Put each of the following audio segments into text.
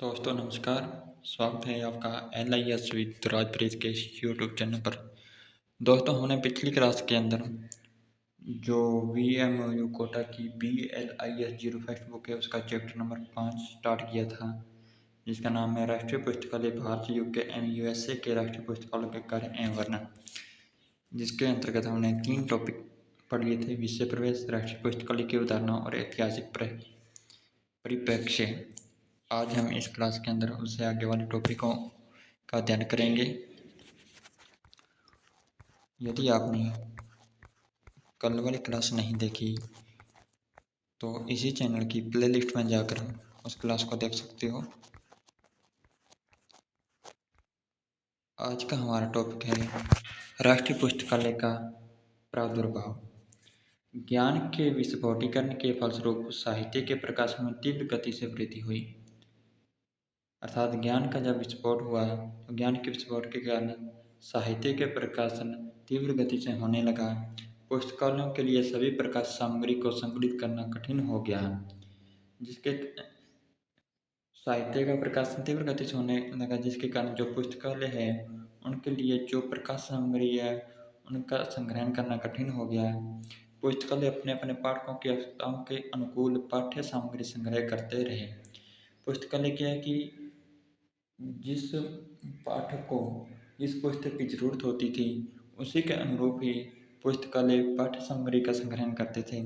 दोस्तों नमस्कार। स्वागत है आपका LIS विद राजप्रीत के यूट्यूब चैनल पर। दोस्तों हमने पिछली क्लास के अंदर जो VMOU कोटा की BLIS 0 फर्स्ट बुक है उसका चैप्टर नंबर 5 स्टार्ट किया था, जिसका नाम है राष्ट्रीय पुस्तकालय भारत UK एवं USA के राष्ट्रीय पुस्तकालय के कार्य एवं वर्णन। जिसके अंतर्गत हमने 3 टॉपिक पढ़ लिए थे: विषय प्रवेश, राष्ट्रीय पुस्तकालय की अवधारणा और ऐतिहासिक परिप्रेक्ष्य। आज हम इस क्लास के अंदर उससे आगे वाले टॉपिकों का अध्ययन करेंगे। यदि आपने कल वाली क्लास नहीं देखी तो इसी चैनल की प्लेलिस्ट में जाकर उस क्लास को देख सकते हो। आज का हमारा टॉपिक है राष्ट्रीय पुस्तकालय का प्रादुर्भाव। ज्ञान के विस्फोटीकरण के फलस्वरूप साहित्य के प्रकाश में तीव्र गति से वृद्धि हुई। अर्थात ज्ञान का जब विस्फोट हुआ तो ज्ञान के विस्फोट के कारण साहित्य के प्रकाशन तीव्र गति से होने लगा। पुस्तकालयों के लिए सभी प्रकाश सामग्री को संकलित करना कठिन हो गया, जिसके साहित्य का प्रकाशन तीव्र गति से होने लगा, जिसके कारण जो पुस्तकालय है उनके लिए जो प्रकाश सामग्री है उनका संग्रहण करना कठिन हो गया। पुस्तकालय अपने अपने पाठकों की आवश्यकताओं के अनुकूल पाठ्य सामग्री संग्रह करते रहे। पुस्तकालय क्या है कि जिस पाठक को जिस पुस्तक की जरूरत होती थी उसी के अनुरूप ही पुस्तकालय पाठ्य सामग्री का संग्रहण करते थे।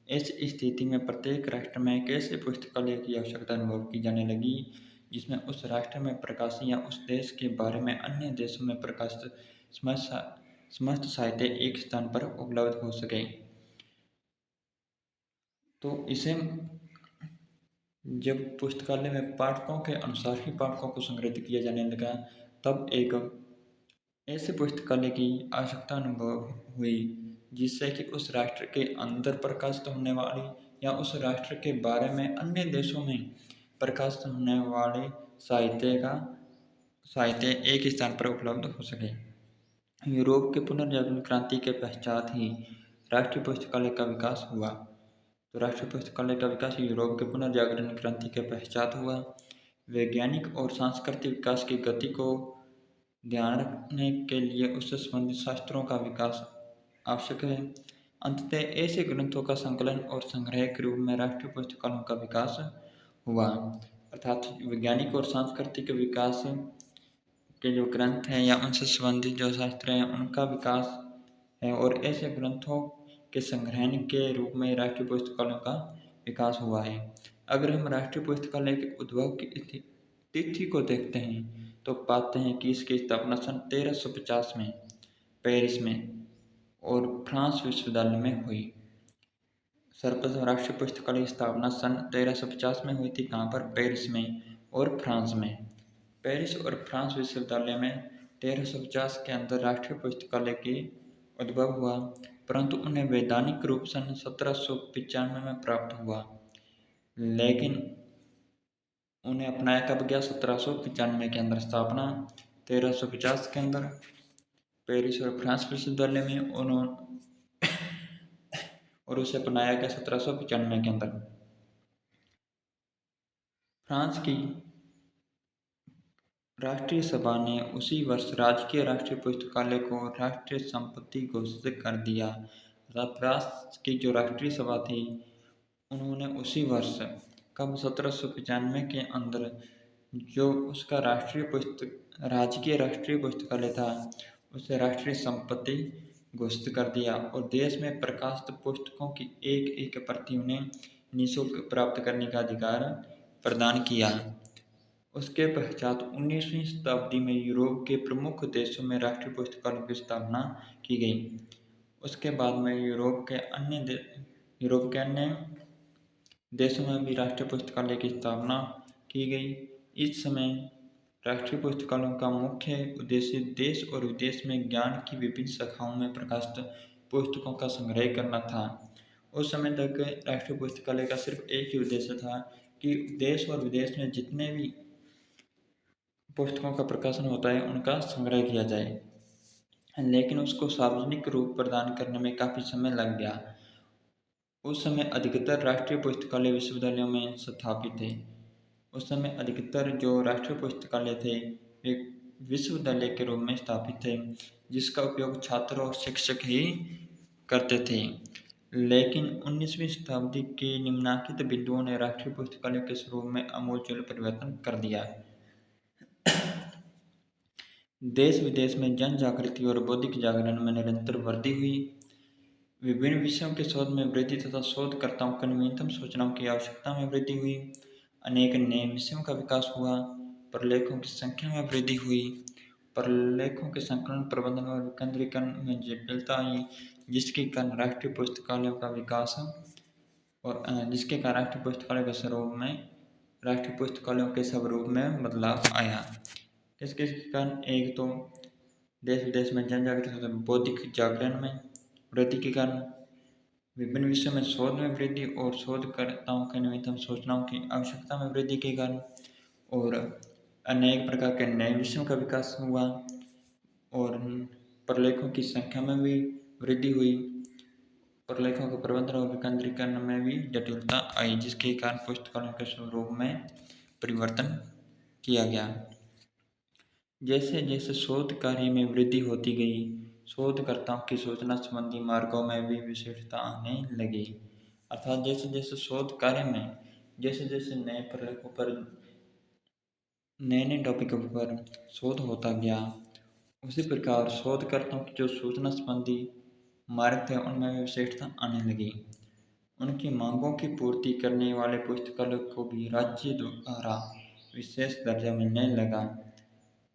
इस स्थिति में प्रत्येक राष्ट्र में एक ऐसे पुस्तकालय की आवश्यकता अनुभव की जाने लगी जिसमें उस राष्ट्र में प्रकाशित या उस देश के बारे में अन्य देशों में प्रकाशित समस्त साहित्य एक स्थान पर उपलब्ध हो सके। तो इसे जब पुस्तकालय में पाठकों के अनुसार ही पाठकों को संग्रहित किया जाने लगा, तब एक ऐसे पुस्तकालय की आवश्यकता अनुभव हुई जिससे कि उस राष्ट्र के अंदर प्रकाशित होने वाली या उस राष्ट्र के बारे में अन्य देशों में प्रकाशित होने वाले साहित्य एक स्थान पर उपलब्ध हो सके। यूरोप के पुनर्जागरण क्रांति के पश्चात ही राष्ट्रीय पुस्तकालय का विकास हुआ। तो राष्ट्रीय पुस्तकालय का विकास यूरोप के पुनर्जागरण क्रांति के पश्चात हुआ। वैज्ञानिक और सांस्कृतिक विकास की गति को ध्यान रखने के लिए उससे संबंधित शास्त्रों का विकास आवश्यक है। अंततः ऐसे ग्रंथों का संकलन और संग्रह के रूप में राष्ट्रीय पुस्तकालयों का विकास हुआ। अर्थात वैज्ञानिक और सांस्कृतिक विकास के जो ग्रंथ हैं या उनसे संबंधित जो शास्त्र हैं उनका विकास है, और ऐसे ग्रंथों के संग्रहण के रूप में राष्ट्रीय पुस्तकालयों का विकास हुआ है। अगर हम राष्ट्रीय पुस्तकालय के उद्भव की तिथि को देखते हैं तो पाते हैं कि इसकी स्थापना सन 1350 में पेरिस में और फ्रांस विश्वविद्यालय में हुई। सर्वप्रथम राष्ट्रीय पुस्तकालय की स्थापना सन 1350 में हुई थी। कहाँ पर? पेरिस में और फ्रांस में। पेरिस और फ्रांस विश्वविद्यालय में 1350 के अंदर राष्ट्रीय पुस्तकालय की उद्भव हुआ, परंतु उन्हें वैधानिक रूप सन 1795 में प्राप्त हुआ। लेकिन उन्हें अपनाया कब गया? 1795 के अंदर स्थापना 1350 के अंदर पेरिस और फ्रांस विश्वविद्यालय में और उसे अपनाया गया 1795 के अंदर। फ्रांस की राष्ट्रीय सभा ने उसी वर्ष राजकीय राष्ट्रीय पुस्तकालय को राष्ट्रीय संपत्ति घोषित कर दिया। अर्थात फ्रांस की जो राष्ट्रीय सभा थी उन्होंने उसी वर्ष कब 1795 के अंदर जो उसका राजकीय राष्ट्रीय पुस्तकालय था उसे राष्ट्रीय संपत्ति घोषित कर दिया और देश में प्रकाशित पुस्तकों की एक एक प्रति उन्हें निःशुल्क प्राप्त करने का अधिकार प्रदान किया। उसके पश्चात 19वीं शताब्दी में यूरोप के प्रमुख देशों में राष्ट्रीय पुस्तकालयों की स्थापना की गई। उसके बाद में यूरोप के अन्य देशों में भी राष्ट्रीय पुस्तकालय की स्थापना की गई। इस समय राष्ट्रीय पुस्तकालयों का मुख्य उद्देश्य देश और विदेश में ज्ञान की विभिन्न शाखाओं में प्रकाशित पुस्तकों का संग्रह करना था। उस समय तक राष्ट्रीय पुस्तकालय का सिर्फ एक ही उद्देश्य था कि देश और विदेश में जितने भी पुस्तकों का प्रकाशन होता है उनका संग्रह किया जाए, लेकिन उसको सार्वजनिक रूप प्रदान करने में काफ़ी समय लग गया। उस समय अधिकतर राष्ट्रीय पुस्तकालय विश्वविद्यालयों में स्थापित थे। उस समय अधिकतर जो राष्ट्रीय पुस्तकालय थे वे विश्वविद्यालय के रूप में स्थापित थे, जिसका उपयोग छात्र और शिक्षक ही करते थे। लेकिन 19वीं शताब्दी के निम्नलिखित बिंदुओं ने राष्ट्रीय पुस्तकालय के स्वरूप में आमूल परिवर्तन कर दिया। देश विदेश में जन जागृति और बौद्धिक जागरण में निरंतर वृद्धि हुई। विभिन्न विषयों के शोध में वृद्धि तथा शोधकर्ताओं को नवीनतम सूचनाओं की आवश्यकता में वृद्धि हुई। अनेक नए विषयों का विकास हुआ। प्रलेखों की संख्या में वृद्धि हुई। प्रलेखों के संकलन, प्रबंधन और विकेंद्रीकरण में जटिलता आई, जिसके कारण राष्ट्रीय पुस्तकालयों का विकास और जिसके कारण राष्ट्रीय पुस्तकालय के स्वरूप में राष्ट्रीय पुस्तकालयों के स्वरूप में बदलाव आया। इसके कारण एक तो देश विदेश में जन जागृति तथा बौद्धिक जागरण में वृद्धि के कारण विभिन्न विषयों में शोध में वृद्धि और शोधकर्ताओं के नवीनतम सूचनाओं की आवश्यकता में वृद्धि के कारण और अनेक प्रकार के नए विषयों का विकास हुआ और प्रलेखों की संख्या में भी वृद्धि हुई। प्रलेखों के प्रबंधन और विकेंद्रीकरण में भी जटिलता आई, जिसके कारण पुस्तकालयों के स्वरूप में परिवर्तन किया गया। जैसे जैसे शोध कार्य में वृद्धि होती गई, शोधकर्ताओं की सूचना संबंधी मार्गों में भी विशिष्टता आने लगी। अर्थात जैसे जैसे शोध कार्य में जैसे जैसे नए प्रलेखों पर नए नए टॉपिकों पर शोध होता गया, उसी प्रकार शोधकर्ताओं की जो सूचना संबंधी मार्ग थे उनमें भी विशिष्टता आने लगी। उनकी मांगों की पूर्ति करने वाले पुस्तकालयों को भी राज्य द्वारा विशेष दर्जा मिलने लगा।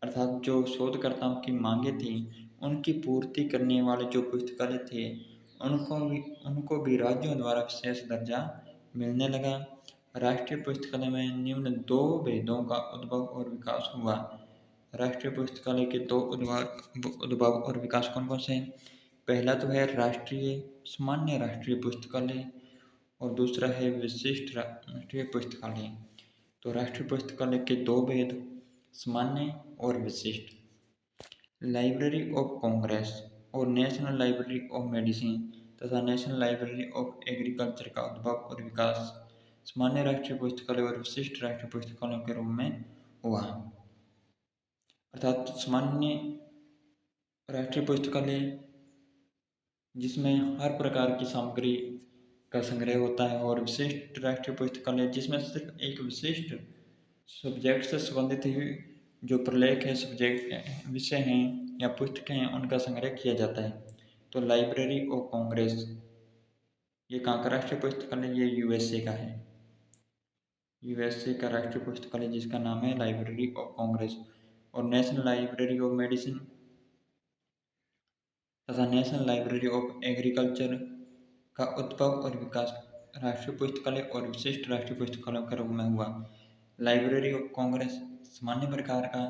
अर्थात जो शोधकर्ताओं की मांगें थी उनकी पूर्ति करने वाले जो पुस्तकालय थे उनको भी राज्यों द्वारा विशेष दर्जा मिलने लगा। राष्ट्रीय पुस्तकालय में निम्न दो भेदों का उद्भव और विकास हुआ। राष्ट्रीय पुस्तकालय के दो उद्भव और विकास कौन कौन से हैं? पहला तो है सामान्य राष्ट्रीय पुस्तकालय और दूसरा है विशिष्ट राष्ट्रीय पुस्तकालय। तो राष्ट्रीय पुस्तकालय के दो भेद, सामान्य और विशिष्ट। लाइब्रेरी ऑफ कांग्रेस और नेशनल लाइब्रेरी ऑफ मेडिसिन तथा नेशनल लाइब्रेरी ऑफ एग्रीकल्चर का उद्भव और विकास सामान्य राष्ट्रीय पुस्तकालय और विशिष्ट राष्ट्रीय पुस्तकालयों के रूप में हुआ। अर्थात सामान्य राष्ट्रीय पुस्तकालय जिसमें हर प्रकार की सामग्री का संग्रह होता है और विशिष्ट राष्ट्रीय पुस्तकालय जिसमें सिर्फ एक विशिष्ट सब्जेक्ट से संबंधित ही जो प्रलेख है, सब्जेक्ट विषय हैं या पुस्तकें हैं, उनका संग्रह किया जाता है। तो लाइब्रेरी ऑफ कांग्रेस ये कहाँ का राष्ट्रीय पुस्तकालय? ये यूएसए का है। यूएसए का राष्ट्रीय पुस्तकालय जिसका नाम है लाइब्रेरी ऑफ कांग्रेस। और नेशनल लाइब्रेरी ऑफ मेडिसिन तथा नेशनल लाइब्रेरी ऑफ एग्रीकल्चर का उद्भव और विकास राष्ट्रीय पुस्तकालय और विशिष्ट राष्ट्रीय पुस्तकालयों के रूप में हुआ। लाइब्रेरी ऑफ कांग्रेस सामान्य प्रकार का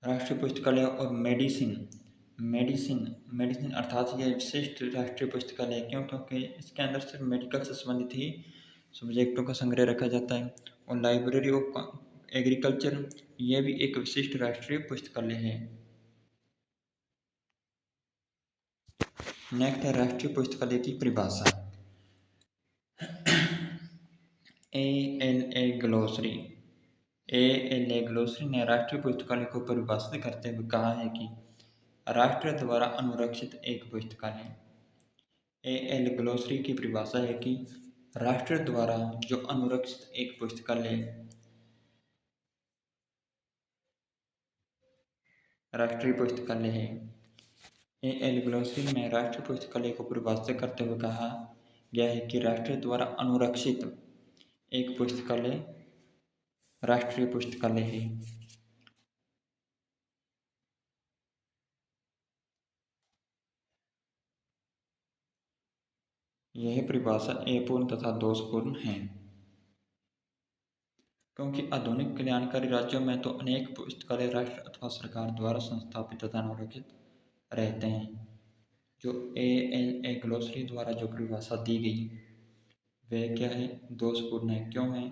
राष्ट्रीय पुस्तकालय और मेडिसिन अर्थात यह विशिष्ट राष्ट्रीय पुस्तकालय क्यों? क्योंकि इसके अंदर सिर्फ मेडिकल से संबंधित ही सब्जेक्टों का संग्रह रखा जाता है। और लाइब्रेरी ऑफ एग्रीकल्चर यह भी एक विशिष्ट राष्ट्रीय पुस्तकालय है। नेक्स्ट है राष्ट्रीय पुस्तकालय की परिभाषा। ALA ग्लोसरी ने राष्ट्रीय पुस्तकालय को परिभाषित करते हुए कहा है कि राष्ट्र द्वारा अनुरक्षित एक पुस्तकालय। AL ग्लोसरी की परिभाषा है कि राष्ट्र द्वारा जो अनुरक्षित एक पुस्तकालय राष्ट्रीय पुस्तकालय है। AL ग्लोसरी में राष्ट्रीय पुस्तकालय को परिभाषित करते हुए कहा गया है कि राष्ट्र द्वारा अनुरक्षित एक पुस्तकालय राष्ट्रीय पुस्तकालय है। यह परिभाषा अपूर्ण तथा दोषपूर्ण है, क्योंकि आधुनिक कल्याणकारी राज्यों में तो अनेक पुस्तकालय राष्ट्र अथवा सरकार द्वारा संस्थापित तथा अनुरक्षित रहते हैं। जो ALA ग्लोसरी द्वारा जो परिभाषा दी गई वह क्या है? दोषपूर्ण है। क्यों है?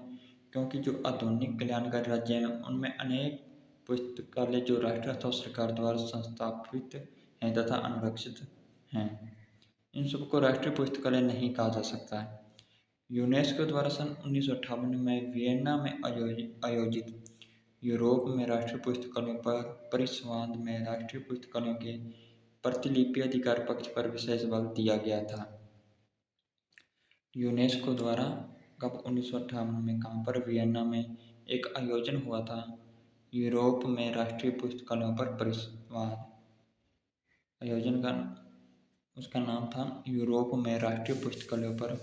क्योंकि जो आधुनिक कल्याणकारी राज्य हैं उनमें अनेक पुस्तकालय जो राष्ट्र अथवा सरकार द्वारा संस्थापित हैं तथा अनुरक्षित हैं, इन सबको राष्ट्रीय पुस्तकालय नहीं कहा जा सकता है। यूनेस्को द्वारा सन 1958 में वियना में आयोजित यूरोप में राष्ट्रीय पुस्तकालयों पर परिसंवाद में राष्ट्रीय पुस्तकालयों के प्रतिलिपि अधिकार पक्ष पर विशेष बल दिया गया था। यूनेस्को द्वारा कब 1958 में कहाँ पर वियना में एक आयोजन हुआ था यूरोप में राष्ट्रीय पुस्तकालयों पर परिसंवाद। आयोजन का उसका नाम था यूरोप में राष्ट्रीय पुस्तकालयों पर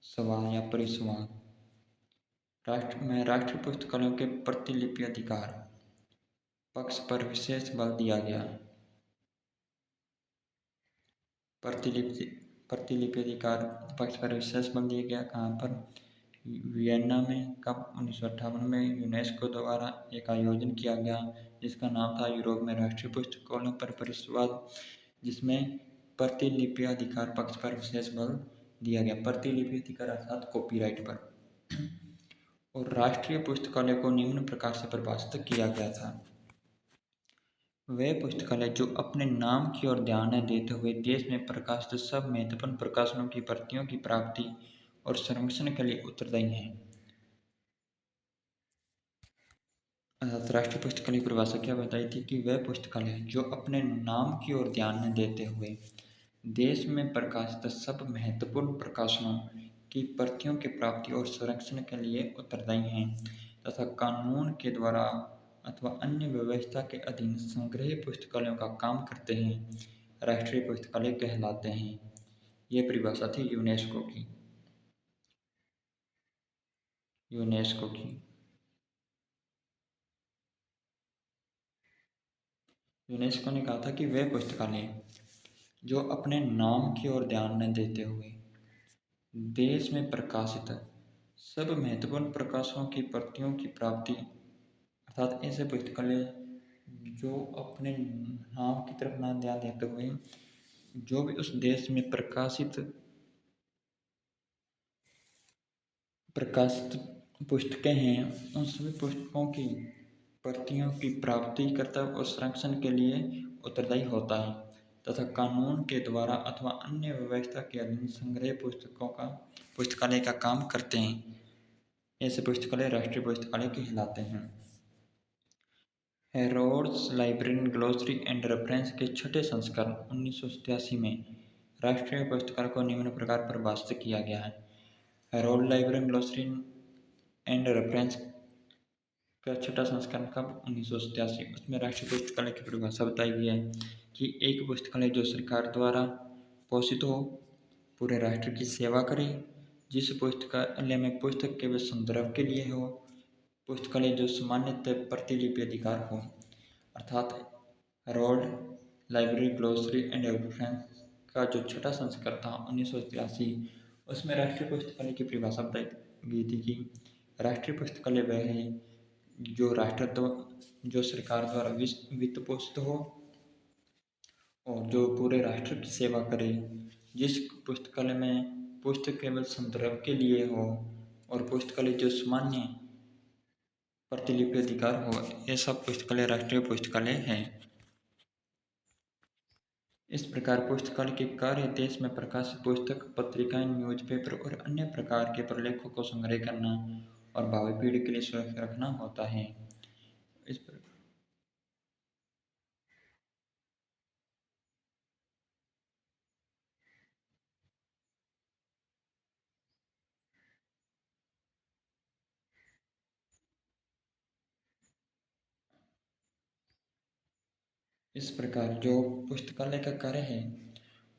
संवाद या परिसंवाद। राष्ट्रीय पुस्तकालयों के प्रतिलिपि अधिकार पक्ष पर विशेष बल दिया गया। प्रतिलिपि अधिकार पक्ष पर विशेष बल दिया गया कहाँ पर वियना में कब 1958 में यूनेस्को द्वारा एक आयोजन किया गया जिसका नाम था यूरोप में राष्ट्रीय पुस्तकालयों पर परिसंवाद, जिसमें प्रतिलिपि अधिकार पक्ष पर विशेष बल दिया गया। प्रतिलिपि अधिकार अर्थात कॉपीराइट पर। और राष्ट्रीय पुस्तकालय को निम्न प्रकार से परिभाषित किया गया था। वे पुस्तकालय जो अपने नाम की ओर ध्यान देते हुए देश में प्रकाशित सब महत्वपूर्ण प्रकाशनों की प्रतियों की प्राप्ति और संरक्षण के लिए उत्तरदायी हैं। राष्ट्रीय पुस्तकालय की परिभाषा क्या बताई थी कि वह पुस्तकालय जो अपने नाम की ओर ध्यान देते हुए देश में प्रकाशित सब महत्वपूर्ण प्रकाशनों की प्रतियों की प्राप्ति और संरक्षण के लिए उत्तरदायी हैं तथा कानून के द्वारा अथवा अन्य व्यवस्था के अधीन संग्रह पुस्तकालयों का काम करते हैं, राष्ट्रीय पुस्तकालय कहलाते हैं। ये परिभाषा थी यूनेस्को की। यूनेस्को ने कहा था कि वे पुस्तकालय जो अपने नाम की ओर ध्यान न देते हुए देश में प्रकाशित सब महत्वपूर्ण प्रकाशनों की प्रतियों की प्राप्ति, अर्थात ऐसे पुस्तकालय जो अपने नाम की तरफ ना ध्यान देते हुए जो भी उस देश में प्रकाशित पुस्तकें हैं उन सभी पुस्तकों की प्रतियों की प्राप्ति कर्तव्य और संरक्षण के लिए उत्तरदायी होता है तथा कानून के द्वारा अथवा अन्य व्यवस्था के अधीन संग्रह पुस्तकालय का काम करते हैं। ऐसे पुस्तकालय राष्ट्रीय पुस्तकालय कहलाते हैं। Harrods library glossary and reference के छठे संस्करण 1987 में राष्ट्रीय पुस्तकालय को निम्न प्रकार परिभाषित किया गया है। Harrod library glossary and reference का छठा संस्करण कब 1987। उसमें राष्ट्रीय पुस्तकालय की परिभाषा बताई गई है कि एक पुस्तकालय जो सरकार द्वारा पोषित हो, पूरे राष्ट्र की सेवा करे, जिस पुस्तकालय में पुस्तक केवल संदर्भ के लिए हो, पुस्तकालय जो सामान्यतः प्रतिलिपि अधिकार हो। अर्थात Harrod library glossary and reference का जो छठा संस्करण था 1983, उसमें राष्ट्रीय पुस्तकालय की परिभाषा बताई गई थी कि राष्ट्रीय पुस्तकालय वह है जो सरकार द्वारा वित्त पोषित हो और जो पूरे राष्ट्र की सेवा करे, जिस पुस्तकालय में पुस्तक केवल संदर्भ के लिए हो और पुस्तकालय जो सामान्य प्रतिलिपि अधिकार हो, ये सब पुस्तकालय राष्ट्रीय पुस्तकालय हैं। इस प्रकार पुस्तकालय के कार्य देश में प्रकाशित पुस्तक, पत्रिकाएं, न्यूज़पेपर और अन्य प्रकार के प्रलेखों को संग्रह करना और भावी पीढ़ी के लिए सुरक्षित रखना होता है। इस प्रकार जो पुस्तकालय का कार्य है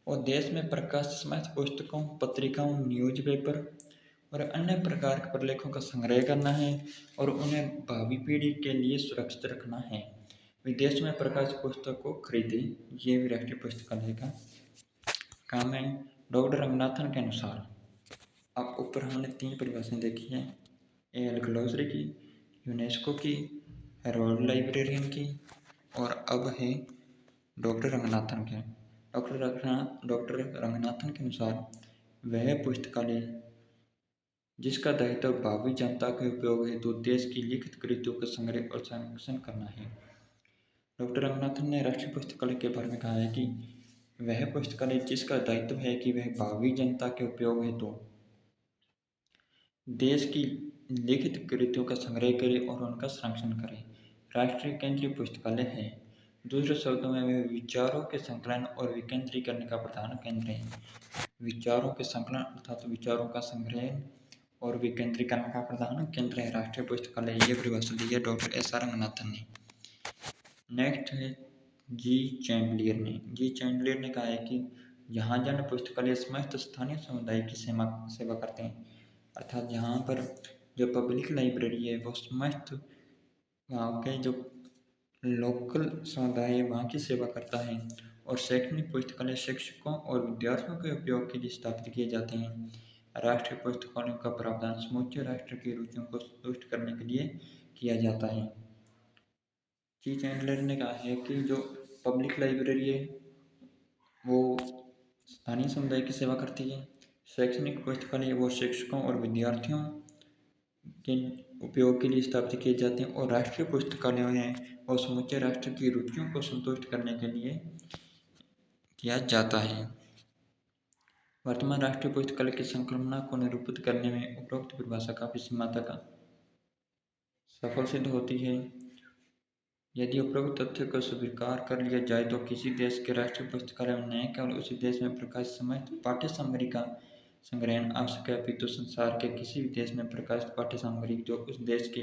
और देश में प्रकाशित समस्त पुस्तकों, पत्रिकाओं, न्यूज़पेपर और अन्य प्रकार के प्रलेखों का संग्रह करना है और उन्हें भावी पीढ़ी के लिए सुरक्षित रखना है। विदेश में प्रकाशित पुस्तक को खरीदे, ये भी राष्ट्रीय पुस्तकालय का काम है। डॉक्टर रंगनाथन के अनुसार, अब ऊपर हमने 3 परिभाषाएं देखी हैं, एल ग्लोसरी की, यूनेस्को की, हेरोल्ड लाइब्रेरियन की और अब है डॉक्टर रंगनाथन के। डॉक्टर रंगनाथन के अनुसार वह पुस्तकालय जिसका दायित्व भावी जनता के उपयोग हेतु देश की लिखित कृतियों का संग्रह और संरक्षण करना है। डॉक्टर रंगनाथन ने राष्ट्रीय पुस्तकालय के बारे में कहा है कि वह पुस्तकालय जिसका दायित्व है कि वह भावी जनता के उपयोग हेतु देश की लिखित कृतियों का संग्रह करे और उनका संरक्षण करे। राष्ट्रीय केंद्रीय पुस्तकालय है। दूसरे शब्दों में वे विचारों के संकलन और विकेंद्रीकरण का प्रधान केंद्र है। विचारों के संकलन अर्थात विचारों का संग्रह और विकेंद्रीकरण का प्रधान केंद्र है राष्ट्रीय पुस्तकालय। ये परिभाषा दी है डॉक्टर एस.आर. रंगनाथन ने। नेक्स्ट है जी चैंडलियर ने। जी चैंडलियर ने कहा है कि जहाँ जन पुस्तकालय समस्त स्थानीय समुदाय की सेवा करते हैं, अर्थात यहाँ पर जो पब्लिक लाइब्रेरी है वो समस्त वहाँ के जो लोकल समुदाय है वहाँ की सेवा करता है। और शैक्षणिक पुस्तकालय शिक्षकों और विद्यार्थियों के उपयोग के लिए स्थापित किए जाते हैं। राष्ट्रीय पुस्तकालयों का प्रावधान समूचे राष्ट्र की रुचियों को संतुष्ट करने के लिए किया जाता है। जी चैंडलर ने कहा है कि जो पब्लिक लाइब्रेरी है वो स्थानीय समुदाय की सेवा करती है। शैक्षणिक पुस्तकालय वो शिक्षकों और विद्यार्थियों के उपयोग के लिए स्थापित किए जाते हैं। और राष्ट्रीय पुस्तकालय हैं और समूचे राष्ट्र की रुचियों को संतुष्ट करने के लिए किया जाता है। वर्तमान राष्ट्रीय पुस्तकालय की संकल्पना को निरूपित करने में उपरोक्त परिभाषा काफी सीमा तक सफल सिद्ध होती है। यदि उपरोक्त तथ्य को स्वीकार कर लिया जाए तो किसी देश के राष्ट्रीय पुस्तकालय में न केवल उसी देश में प्रकाशित समस्त पाठ्य सामग्री का संग्रहण आवश्यक है, अपितु संसार के किसी भी देश में प्रकाशित पाठ्य सामग्री जो उस देश के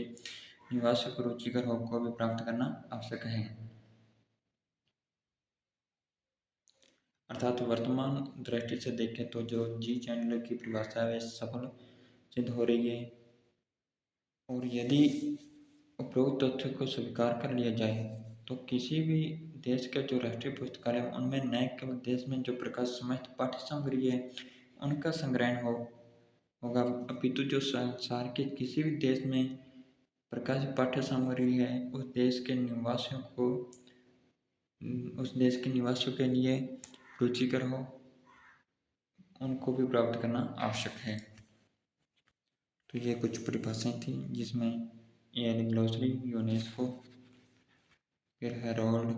निवासियों को रुचिकर हो को भी प्राप्त करना आवश्यक है। अर्थात वर्तमान दृष्टि से देखें तो जो जी चैंडलर की परिभाषा है सफल सिद्ध हो रही है। और यदि उपरोक्त तथ्य को स्वीकार कर लिया जाए तो किसी भी देश के जो राष्ट्रीय पुस्तकालय है उनमें न केवल देश में जो प्रकाशित समस्त पाठ्य सामग्री है उनका संग्रहण होगा, अपितु जो संसार के किसी भी देश में प्रकाशित पाठ्य सामग्री है उस देश के निवासियों के लिए रुचिकर हो उनको भी प्राप्त करना आवश्यक है। तो ये कुछ परिभाषाएं थी जिसमें एल ग्लोसरी, यूनेस्को, फिर हेरोल्ड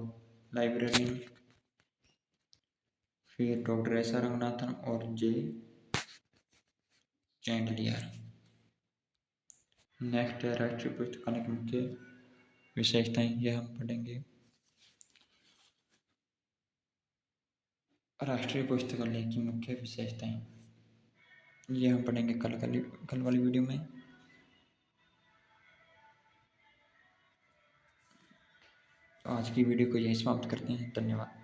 लाइब्रेरी, फिर डॉक्टर एस.आर. रंगनाथन और जे चैंडलियर। नेक्स्ट है राष्ट्रीय पुस्तकालय की मुख्य विशेषताएं, यह हम पढ़ेंगे। राष्ट्रीय पुस्तकालय की मुख्य विशेषताएं ये हम पढ़ेंगे कल वाली वीडियो में। तो आज की वीडियो को यहीं समाप्त करते हैं। धन्यवाद।